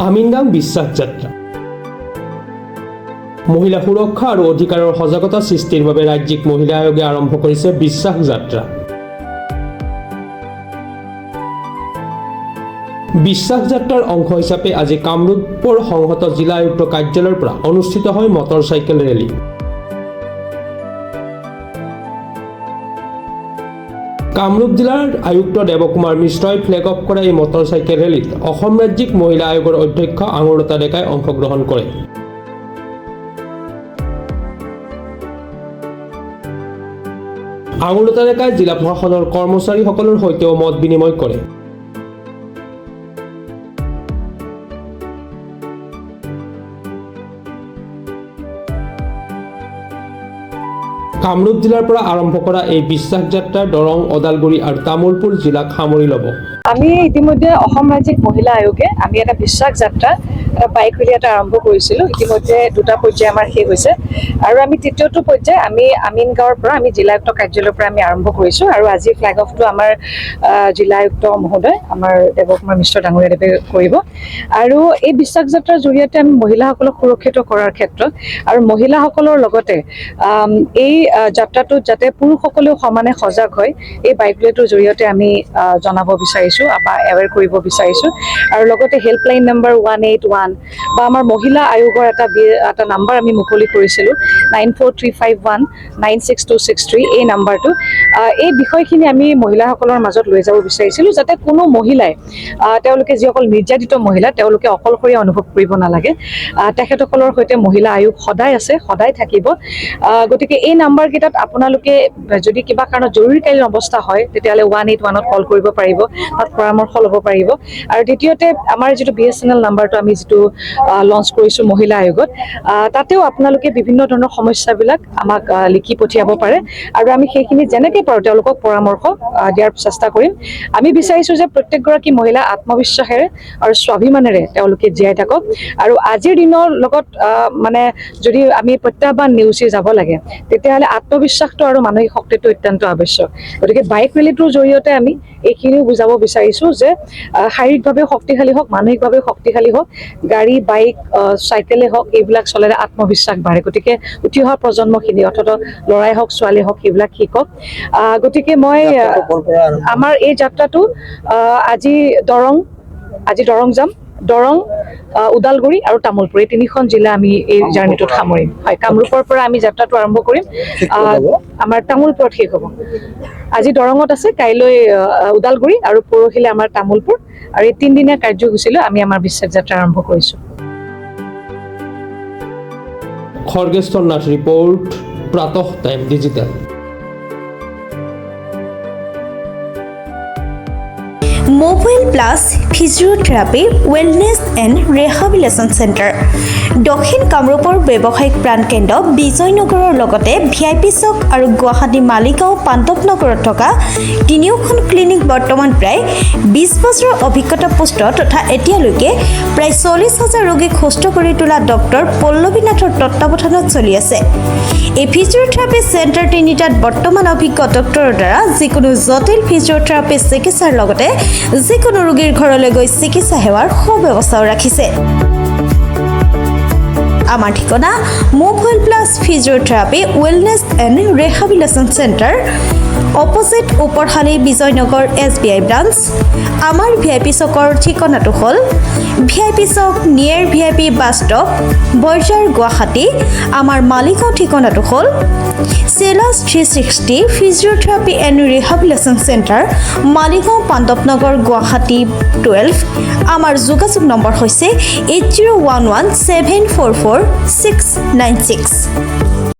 আমিনগাঁও বিশ্বাস যাত্ৰা মহিলা সুৰক্ষা আৰু অধিকাৰৰ সজাগতা সৃষ্টিৰ বাবে ৰাজ্যিক মহিলা আয়োগে আৰম্ভ কৰিছে বিশ্বাস যাত্ৰা। বিশ্বাস যাত্ৰাৰ অংশ হিচাপে আজি কামৰূপৰ সংহত জিলা আয়ুক্ত কাৰ্যালয়ৰ পৰা অনুষ্ঠিত হয় মটৰচাইকেল ৰেলী। কামৰূপ জিলাৰ আয়ুক্ত দেৱকুমাৰ মিশ্ৰই ফ্লেগ অফ কৰা এই মটৰচাইকেল ৰেলীত অসম ৰাজ্যিক মহিলা আয়োগৰ অধ্যক্ষ আঙুৰতা ডেকাই অংশগ্ৰহণ কৰে। আঙুৰতা ডেকাই জিলা প্ৰশাসনৰ কৰ্মচাৰীসকলৰ সৈতেও মত বিনিময় কৰে। কামৰূপ জিলাৰ পৰা আৰম্ভ কৰা এই বিশ্বাস যাত্ৰা দৰং, ওদালগুৰি আৰু তামুলপুৰ জিলাক সামৰি ল'ব। আমি ইতিমধ্যে অসম ৰাজ্যিক মহিলা আয়োগে আমি এটা বিশ্বাস যাত্ৰা বাইক ৰেলী এটা আৰম্ভ কৰিছিলোঁ। ইতিমধ্যে 2টা পৰ্যায় আমাৰ শেষ হৈছে আৰু আমি 3য়টো পৰ্যায় আমি আমিনগাঁৱৰ পৰা আমি জিলা আয়ুক্ত কাৰ্যালয়ৰ পৰা আমি আৰম্ভ কৰিছোঁ আৰু আজি ফ্লেগ অফটো আমাৰ জিলা আয়ুক্ত মহোদয় আমাৰ দেৱকুমাৰ মিশ্ৰ ডাঙৰীয়াদেৱে কৰিব। আৰু এই বিশ্বাস যাত্ৰাৰ জৰিয়তে আমি মহিলাসকলক সুৰক্ষিত কৰাৰ ক্ষেত্ৰত আৰু মহিলাসকলৰ লগতে এই যাত্ৰাটোত যাতে পুৰুষসকলেও সমানে সজাগ হয় এই বাইক ৰেলীটোৰ জৰিয়তে আমি জনাব বিচাৰিছোঁ বা এৱেৰ কৰিব বিচাৰিছোঁ। আৰু লগতে হেল্পলাইন নম্বৰ 181 বা আমাৰ মহিলা আয়োগৰ এটা নাম্বাৰ আমি মুকলি কৰিছিলোঁ 9435196263 এই নাম্বাৰটো। এই বিষয়খিনি আমি মহিলাসকলৰ মাজত লৈ যাব বিচাৰিছিলোঁ যাতে কোনো মহিলাই তেওঁলোকে যিসকল নিৰ্যাতিত মহিলা তেওঁলোকে অকলশৰীয়া অনুভৱ কৰিব নালাগে। তেখেতসকলৰ সৈতে মহিলা আয়োগ সদায় আছে, সদায় থাকিব। গতিকে এই নাম্বাৰকেইটাত আপোনালোকে যদি কিবা কাৰণত জৰুৰীকালীন অৱস্থা হয় তেতিয়াহ'লে 181ত কল কৰিব পাৰিব, তাত পৰামৰ্শ ল'ব পাৰিব। আৰু দ্বিতীয়তে আমাৰ যিটো BSNL নাম্বাৰটো আমি যিটো লঞ্চ কৰিছোঁ মহিলা আয়োগত তাতেও আপোনালোকে বিভিন্ন ধৰণৰ সমস্যাবিলাক আমাক লিখি পঠিয়াব পাৰে আৰু আমি সেইখিনি যেনেকৈ পাৰোঁ তেওঁলোকক পৰামৰ্শ দিয়াৰ চেষ্টা কৰিম। আমি বিচাৰিছোঁ যে প্ৰত্যেকগৰাকী মহিলা আত্মবিশ্বাসেৰে আৰু স্বাভিমানেৰে তেওঁলোকে জীয়াই থাকক আৰু আজিৰ দিনৰ লগত মানে যদি আমি প্ৰত্যাহ্বান নেওচি যাব লাগে তেতিয়াহ'লে আত্মবিশ্বাসটো আৰু মানসিক শক্তিটো অত্যন্ত আৱশ্যক। গতিকে বাইক ৰেলীটোৰ জৰিয়তে আমি এইখিনিও বুজাব বিচাৰিছোঁ যে শাৰীৰিকভাৱে শক্তিশালী হওক, মানসিকভাৱে শক্তিশালী হওক, গাড়ী বাইক চাইকেলে হওক এইবিলাক চলালে আত্মবিশ্বাস বাঢ়ে। গতিকে উঠি অহা প্ৰজন্মখিনি অৰ্থাৎ ল'ৰাই হওক ছোৱালী হওক সেইবিলাক শিকক। গতিকে মই আমাৰ এই যাত্ৰাটো আজি দৰং যাম, দৰং, ওদালগুৰি আৰু তামুলপুৰ এই 3খন জিলা আমি এই জাৰ্ণিটোত সামৰিম। হয়, কামৰূপৰ পৰা আমি যাত্ৰাটো আৰম্ভ কৰিম, আমাৰ তামুলপুৰত শেষ হ'ব। আজি দৰঙত আছে, কাইলৈ ওদালগুৰি আৰু পৰহিলে আমাৰ তামুলপুৰ আৰু এই 3 দিনীয়া কাৰ্যসূচীলৈ আমি আমাৰ বিশ্বাস যাত্ৰা আৰম্ভ কৰিছোঁ। Khargeshwar Nath report, Pratah time digital. Mobile plus physiotherapy wellness and rehabilitation centre দক্ষিণ কামৰূপৰ ব্যৱসায়িক প্ৰাণকেন্দ্ৰ বিজয়নগৰৰ লগতে VIP চক আৰু গুৱাহাটী মালিগাঁও পাণ্ডৱনগৰত থকা 3খন ক্লিনিক বৰ্তমান প্ৰায় 20 বছৰৰ অভিজ্ঞতা পুষ্ট তথা এতিয়ালৈকে প্ৰায় 40,000 ৰোগীক সুস্থ কৰি তোলা ডক্টৰ পল্লৱী নাথৰ তত্ত্বাৱধানত চলি আছে। এই ফিজিঅ'থেৰাপি চেণ্টাৰ 3টাত বৰ্তমান অভিজ্ঞ ডক্টৰৰ দ্বাৰা যিকোনো জটিল ফিজিঅ'থেৰাপি চিকিৎসাৰ লগতে যিকোনো ৰোগীৰ ঘৰলৈ গৈ চিকিৎসা সেৱাৰ সুব্যৱস্থাও ৰাখিছে। আমাৰ ঠিকনা mobile plus physiotherapy wellness and rehabilitation centre, opposite Uparshali Bijoynagar SBI branch. আমাৰ VIP চকৰ ঠিকনাটো হ'ল VIP chowk near VIP bus stop, Borjhar, Guwahati. আমাৰ মালিগাঁও ঠিকনাটো হ'ল চেলাছ 360 physiotherapy and rehabilitation centre, Maligaon Pandavnagar, Guwahati 12। আমাৰ যোগাযোগ নম্বৰ হৈছে 8011744696।